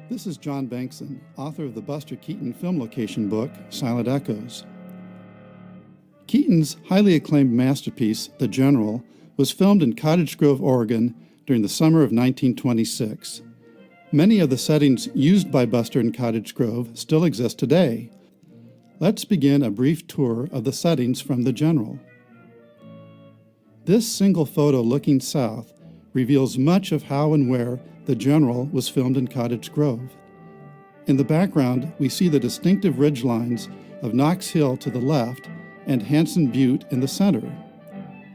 This is John Bankson, author of the Buster Keaton film location book, Silent Echoes. Keaton's highly acclaimed masterpiece, The General, was filmed in Cottage Grove, Oregon during the summer of 1926. Many of the settings used by Buster in Cottage Grove still exist today. Let's begin a brief tour of the settings from The General. This single photo looking south reveals much of how and where The General was filmed in Cottage Grove. In the background, we see the distinctive ridge lines of Knox Hill to the left and Hanson Butte in the center.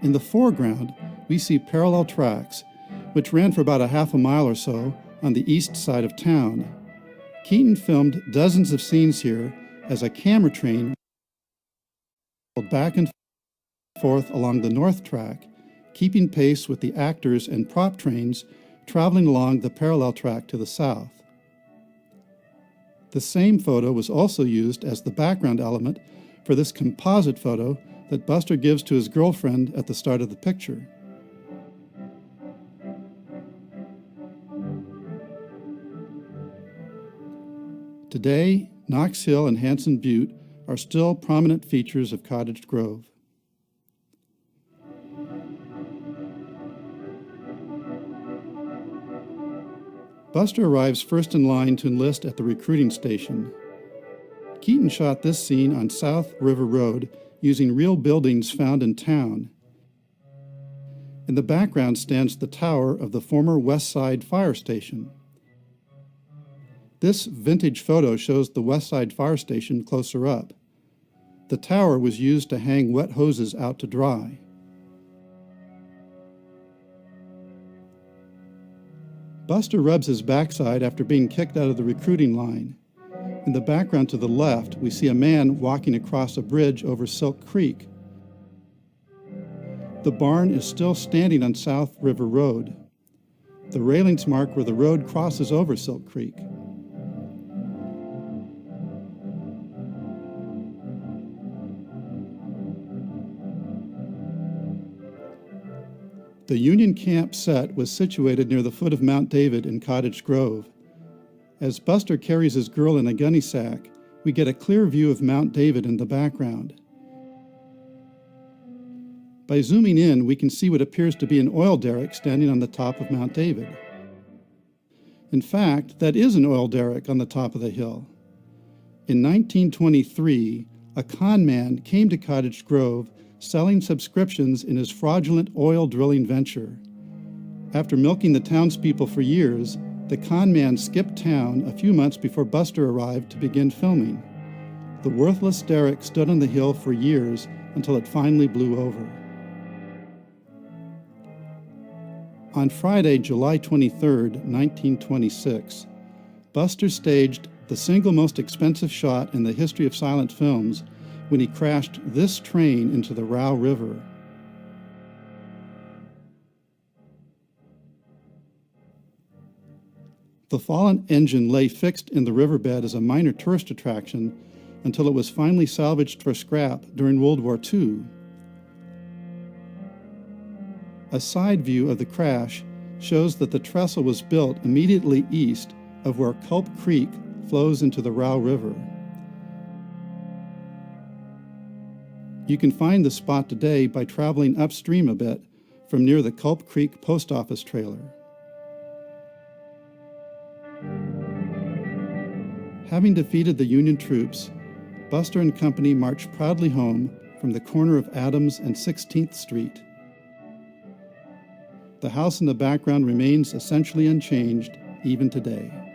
In the foreground, we see parallel tracks, which ran for about a half a mile or so on the east side of town. Keaton filmed dozens of scenes here as a camera train rolled back and forth along the north track, keeping pace with the actors and prop trains traveling along the parallel track to the south. The same photo was also used as the background element for this composite photo that Buster gives to his girlfriend at the start of the picture. Today, Knox Hill and Hanson Butte are still prominent features of Cottage Grove. Buster arrives first in line to enlist at the recruiting station. Keaton shot this scene on South River Road using real buildings found in town. In the background stands the tower of the former West Side Fire Station. This vintage photo shows the West Side Fire Station closer up. The tower was used to hang wet hoses out to dry. Buster rubs his backside after being kicked out of the recruiting line. In the background to the left, we see a man walking across a bridge over Silk Creek. The barn is still standing on South River Road. The railings mark where the road crosses over Silk Creek. The Union Camp set was situated near the foot of Mount David in Cottage Grove. As Buster carries his girl in a gunny sack, we get a clear view of Mount David in the background. By zooming in, we can see what appears to be an oil derrick standing on the top of Mount David. In fact, that is an oil derrick on the top of the hill. In 1923, a con man came to Cottage Grove selling subscriptions in his fraudulent oil drilling venture. After milking the townspeople for years, the con man skipped town a few months before Buster arrived to begin filming. The worthless derrick stood on the hill for years until it finally blew over. On Friday, July 23, 1926, Buster staged the single most expensive shot in the history of silent films when he crashed this train into the Row River. The fallen engine lay fixed in the riverbed as a minor tourist attraction until it was finally salvaged for scrap during World War II. A side view of the crash shows that the trestle was built immediately east of where Culp Creek flows into the Row River. You can find the spot today by traveling upstream a bit from near the Culp Creek post office trailer. Having defeated the Union troops, Buster and company marched proudly home from the corner of Adams and 16th Street. The house in the background remains essentially unchanged even today.